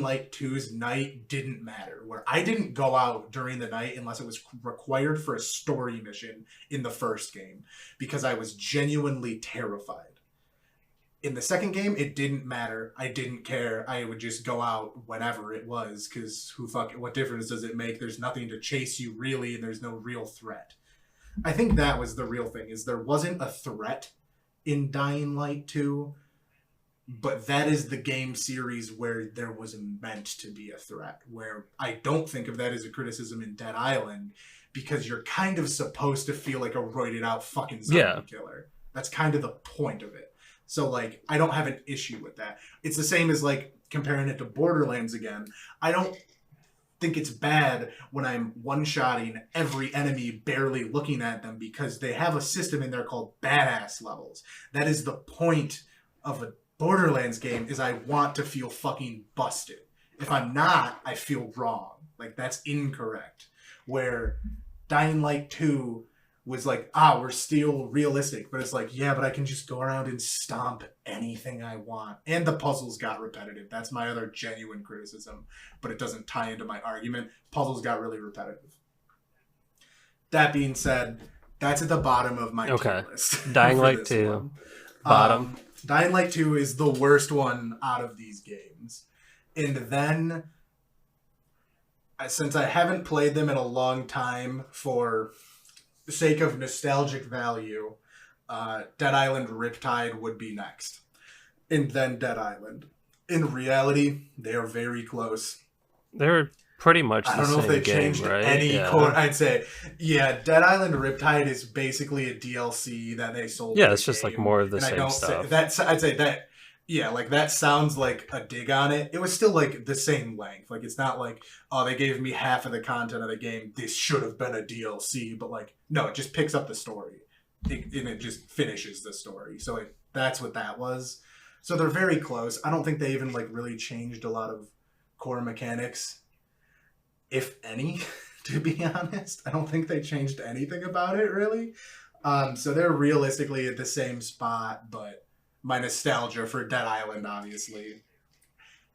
Light 2's night didn't matter. Where I didn't go out during the night unless it was required for a story mission in the first game because I was genuinely terrified. In the second game, it didn't matter. I didn't care. I would just go out whenever it was, because what difference does it make? There's nothing to chase you, really, and there's no real threat. I think that was the real thing, is there wasn't a threat in Dying Light 2, but that is the game series where there was meant to be a threat, where I don't think of that as a criticism in Dead Island, because you're kind of supposed to feel like a roided out fucking zombie killer. That's kind of the point of it. So, like, I don't have an issue with that. It's the same as, like, comparing it to Borderlands again. I don't think it's bad when I'm one-shotting every enemy barely looking at them because they have a system in there called badass levels. That is the point of a Borderlands game, is I want to feel fucking busted. If I'm not, I feel wrong. Like, that's incorrect. Where Dying Light 2 was like, we're still realistic, but it's like, yeah, but I can just go around and stomp anything I want. And the puzzles got repetitive. That's my other genuine criticism, but it doesn't tie into my argument. Puzzles got really repetitive. That being said, that's at the bottom of my tier list. Dying Light 2, bottom. Dying Light 2 is the worst one out of these games. And then, since I haven't played them in a long time for the sake of nostalgic value, Dead Island Riptide would be next. And then Dead Island. In reality, they are very close. They're pretty much the same game, right? I don't know if they changed any core. I'd say, Dead Island Riptide is basically a DLC that they sold. Yeah, it's just like more of the same stuff. I'd say that. Yeah, like that sounds like a dig on it. It was still like the same length. Like it's not like, oh, they gave me half of the content of the game. This should have been a DLC, but like, no, it just picks up the story and it just finishes the story. So that's what that was. So they're very close. I don't think they even like really changed a lot of core mechanics, if any, to be honest. I don't think they changed anything about it really. So they're realistically at the same spot, but my nostalgia for Dead Island, obviously,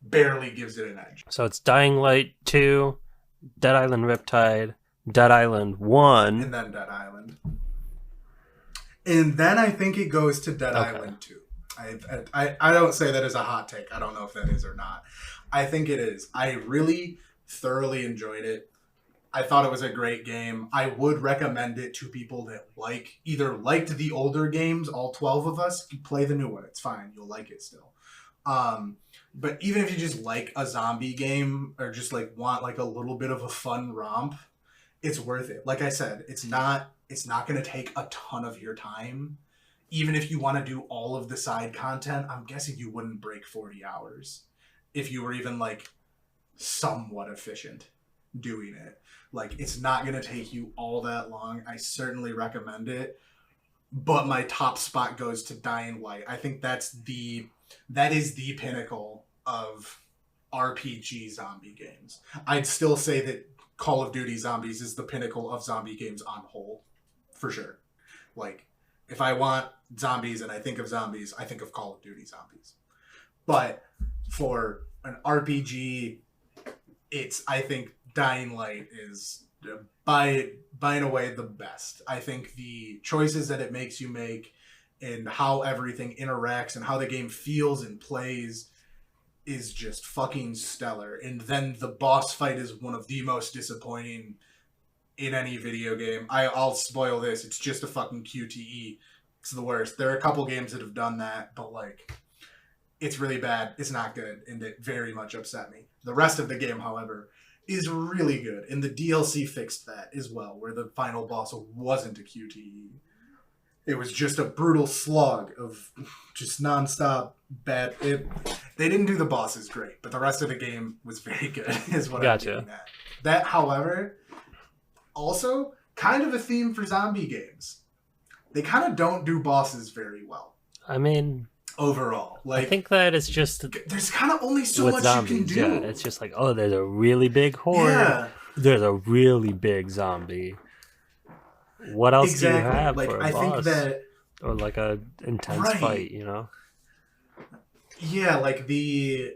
barely gives it an edge. So it's Dying Light 2, Dead Island Riptide, Dead Island 1. And then Dead Island. And then I think it goes to Dead Island 2. I don't say that as a hot take. I don't know if that is or not. I think it is. I really thoroughly enjoyed it. I thought it was a great game. I would recommend it to people that either liked the older games, all 12 of us, play the new one. It's fine. You'll like it still. But even if you just like a zombie game or just like want like a little bit of a fun romp, it's worth it. Like I said, it's not going to take a ton of your time. Even if you want to do all of the side content, I'm guessing you wouldn't break 40 hours if you were even like somewhat efficient doing it. Like, it's not going to take you all that long. I certainly recommend it. But my top spot goes to Dying Light. I think that is the pinnacle of RPG zombie games. I'd still say that Call of Duty Zombies is the pinnacle of zombie games on whole. For sure. Like, if I want zombies and I think of zombies, I think of Call of Duty Zombies. But for an RPG, I think Dying Light is by and away the best. I think the choices that it makes you make and how everything interacts and how the game feels and plays is just fucking stellar. And then the boss fight is one of the most disappointing in any video game. I'll spoil this. It's just a fucking QTE. It's the worst. There are a couple games that have done that, but like, it's really bad. It's not good, and it very much upset me. The rest of the game, however, is really good, and the DLC fixed that as well, where the final boss wasn't a QTE. It was just a brutal slog of just nonstop bad. They didn't do the bosses great, but the rest of the game was very good, is what I'm getting at. That, however, also kind of a theme for zombie games. They kind of don't do bosses very well. I mean, overall, like, I think that it's just there's kind of only so much zombies, you can do. Yeah, it's just like, oh, there's a really big horde. Yeah. There's a really big zombie. What else do you have like, for a boss? Think that, or like a intense fight, you know? Yeah, like they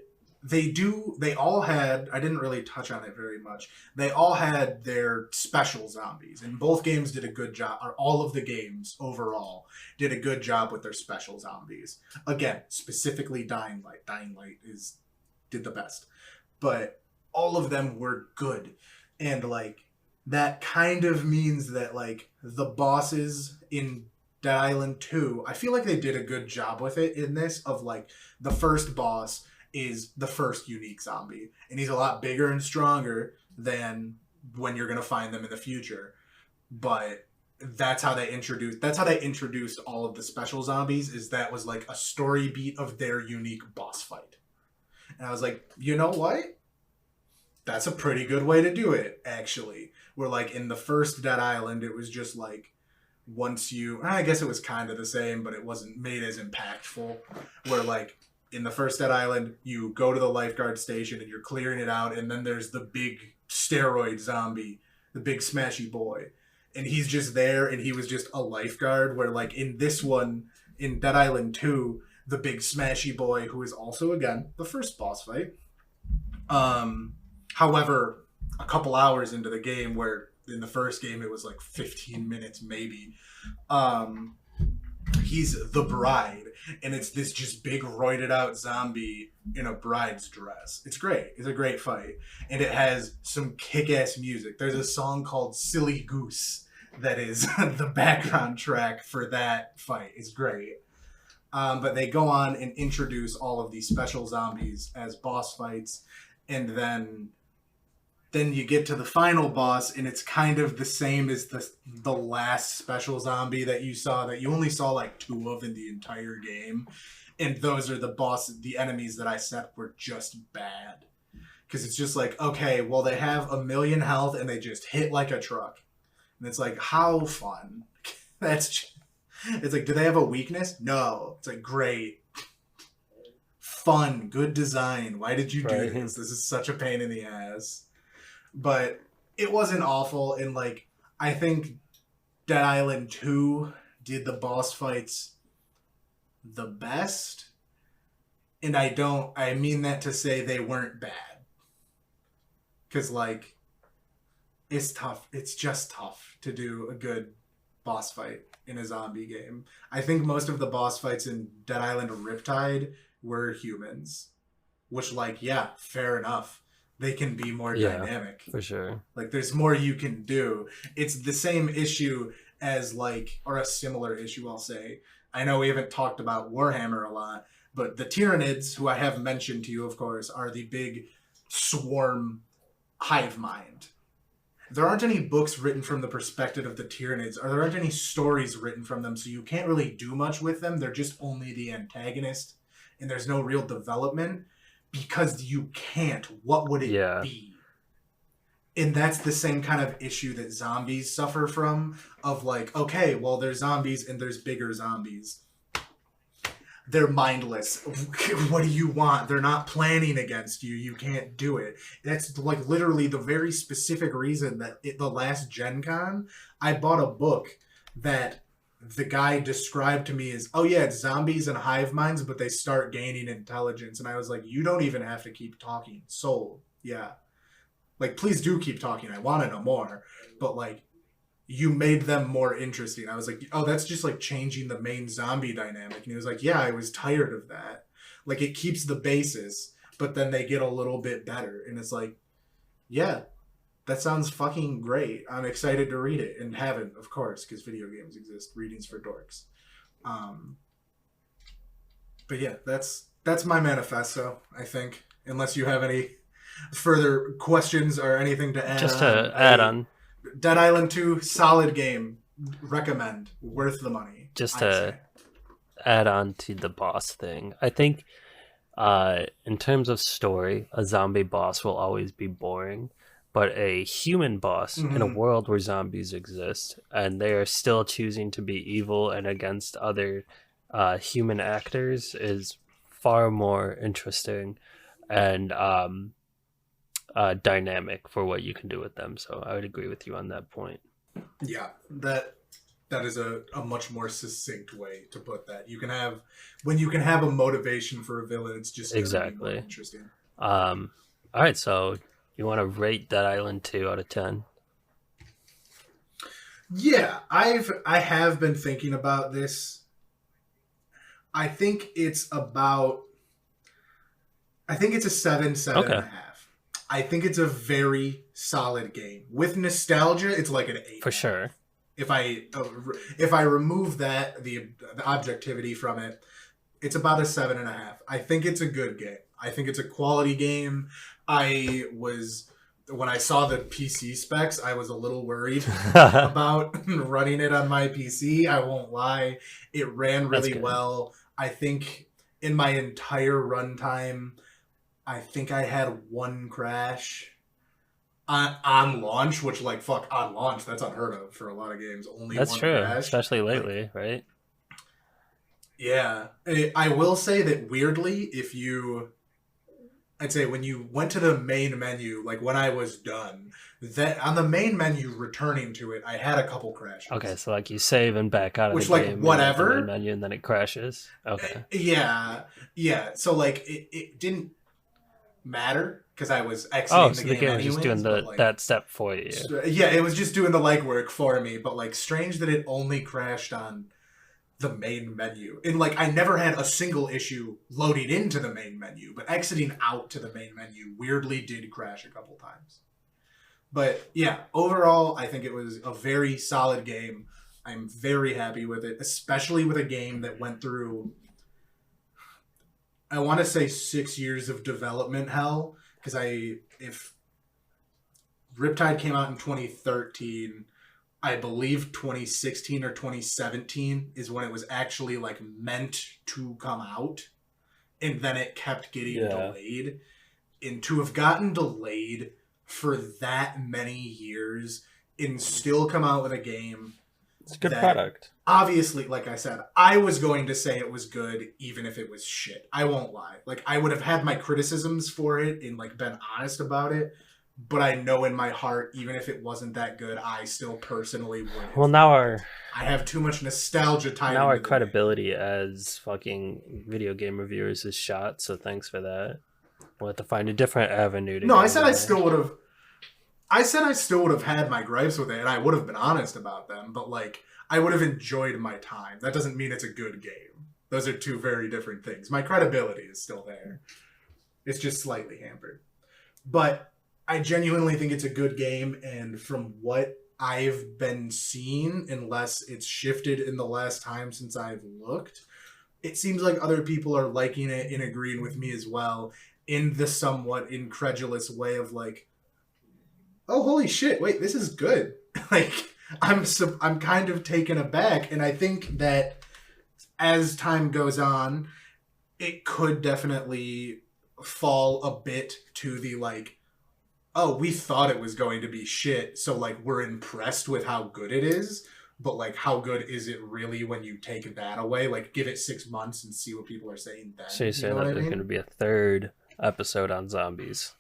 all had, I didn't really touch on it very much. They all had their special zombies, and both games did a good job, or all of the games overall did a good job with their special zombies. Again, specifically Dying Light. Dying Light did the best. But all of them were good. And like, that kind of means that like the bosses in Dead Island 2, I feel like they did a good job with it in this, of like the first boss is the first unique zombie, and he's a lot bigger and stronger than when you're going to find them in the future. But that's how they introduced all of the special zombies, is that was like a story beat of their unique boss fight. And I was like, you know what? That's a pretty good way to do it, actually. Where like in the first Dead Island, it was just like, I guess it was kind of the same, but it wasn't made as impactful. Where like, in the first Dead Island, you go to the lifeguard station and you're clearing it out, and then there's the big steroid zombie, the big smashy boy. and he's just there, and he was just a lifeguard. Where like in this one, in Dead Island 2, the big smashy boy, who is also again the first boss fight. However, a couple hours into the game, where in the first game it was like 15 minutes maybe, he's the bride, and it's this just big roided out zombie in a bride's dress. It's great. It's a great fight, and it has some kick-ass music. There's a song called Silly Goose that is the background track for that fight. It's great. But they go on and introduce all of these special zombies as boss fights, and then you get to the final boss, and it's kind of the same as the last special zombie that you saw, that you only saw like 2 of in the entire game. And those are the enemies that I said were just bad. Because it's just like, okay, well, they have 1,000,000 health, and they just hit like a truck. And it's like, how fun. It's like, do they have a weakness? No. It's like, great. Fun. Good design. Why did you do this? This is such a pain in the ass. But it wasn't awful, and like I think Dead Island 2 did the boss fights the best, and I mean that to say they weren't bad, because like it's tough. It's just tough to do a good boss fight in a zombie game. I think most of the boss fights in Dead Island Riptide were humans, which like, yeah, fair enough. They can be more dynamic. For sure. Like, there's more you can do. It's the same issue as, like, or a similar issue, I'll say. I know we haven't talked about Warhammer a lot, but the Tyranids, who I have mentioned to you, of course, are the big swarm hive mind. There aren't any books written from the perspective of the Tyranids, or there aren't any stories written from them, so you can't really do much with them. They're just only the antagonist, and there's no real development. Because you can't. What would it be? And that's the same kind of issue that zombies suffer from. Of like, okay, well, there's zombies and there's bigger zombies. They're mindless. What do you want? They're not planning against you. You can't do it. That's like literally the very specific reason that the last Gen Con, I bought a book that the guy described to me as, oh yeah, it's zombies and hive minds, but they start gaining intelligence. And I was like, you don't even have to keep talking. Sold. Yeah. Like, please do keep talking. I want to know more. But like, you made them more interesting. I was like, oh, that's just like changing the main zombie dynamic. And he was like, yeah, I was tired of that. Like, it keeps the basis, but then they get a little bit better. And it's like, yeah, that sounds fucking great. I'm excited to read it, and haven't, of course, because video games exist. Readings for dorks. But yeah, that's my manifesto, I think. Unless you have any further questions or anything to add. Just to add on. Dead Island 2, solid game. Recommend. Worth the money. Just to add on to the boss thing. I think in terms of story, a zombie boss will always be boring. But a human boss in a world where zombies exist, and they are still choosing to be evil and against other human actors, is far more interesting and dynamic for what you can do with them. So I would agree with you on that point. Yeah, that is a much more succinct way to put that. When you can have a motivation for a villain, it's just exactly more interesting. All right, so you want to rate Dead Island 2 out of 10? Yeah, I have been thinking about this. I think it's a 7.5. I think it's a very solid game. With nostalgia, it's like an 8. For sure. If I remove that, the objectivity from it, it's about a 7.5. I think it's a good game. I think it's a quality game. When I saw the PC specs, I was a little worried about running it on my PC. I won't lie. It ran really well. I think in my entire runtime, I think I had one crash on launch, which on launch, that's unheard of for a lot of games. Only that's one true, crash. Especially lately, right? Yeah. I will say that weirdly, I'd say when you went to the main menu, like when I was done, that on the main menu, returning to it, I had a couple crashes. Okay, so like you save and back out of Which, the like, game, whatever. and the main menu, and then it crashes. Okay. Yeah. So like it didn't matter because I was exiting so the the game game was just doing that step for you. Yeah, it was just doing the legwork for me. But like, strange that it only crashed on the main menu. And like, I never had a single issue loading into the main menu, but exiting out to the main menu weirdly did crash a couple times. But yeah, overall, I think it was a very solid game. I'm very happy with it, especially with a game that went through, I want to say 6 years of development hell, because if Riptide came out in 2013, I believe 2016 or 2017 is when it was actually like meant to come out, and then it kept getting delayed. And to have gotten delayed for that many years and still come out with a game, it's a good product. Obviously, like I said, I was going to say it was good even if it was shit. I won't lie. Like, I would have had my criticisms for it and like been honest about it. But I know in my heart, even if it wasn't that good, I still personally would. Well, now I have too much nostalgia tied. Now our credibility as fucking video game reviewers is shot. So thanks for that. We'll have to find a different avenue. No, I said I still would have. I said I still would have had my gripes with it, and I would have been honest about them. But like, I would have enjoyed my time. That doesn't mean it's a good game. Those are two very different things. My credibility is still there. It's just slightly hampered. But I genuinely think it's a good game, and from what I've been seeing, unless it's shifted in the last time since I've looked, it seems like other people are liking it and agreeing with me as well, in the somewhat incredulous way of like, oh, holy shit, wait, this is good. Like, I'm kind of taken aback, and I think that as time goes on, it could definitely fall a bit to the like, oh, we thought it was going to be shit, so like we're impressed with how good it is, but like how good is it really when you take that away? Like, give it 6 months and see what people are saying then. So you're saying that there's going to be a third episode on zombies?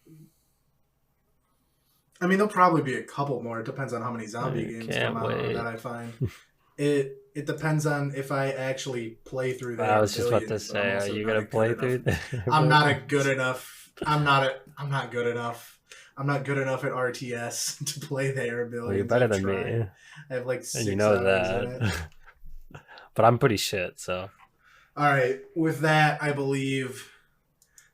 I mean, there'll probably be a couple more. It depends on how many zombie games come out that I find. It depends on if I actually play through that. I was just about to say, are you going to play through? I'm not good enough at RTS to play their abilities. Well, you're better than me. I have like 6 and you know hours in it. But I'm pretty shit, so. All right. With that, I believe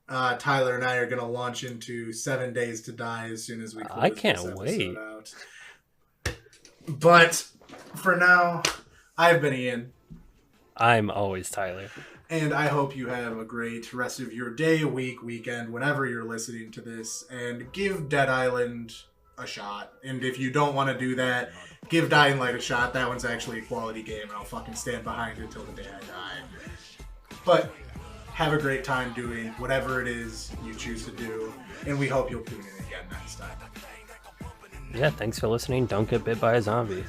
Tyler and I are going to launch into 7 Days to Die as soon as we close I can't this wait. out. But for now, I've been Ian. I'm always Tyler. And I hope you have a great rest of your day, week, weekend, whenever you're listening to this. And give Dead Island a shot. And if you don't want to do that, give Dying Light a shot. That one's actually a quality game, and I'll fucking stand behind it till the day I die. But have a great time doing whatever it is you choose to do. And we hope you'll tune in again next time. Yeah, thanks for listening. Don't get bit by a zombie.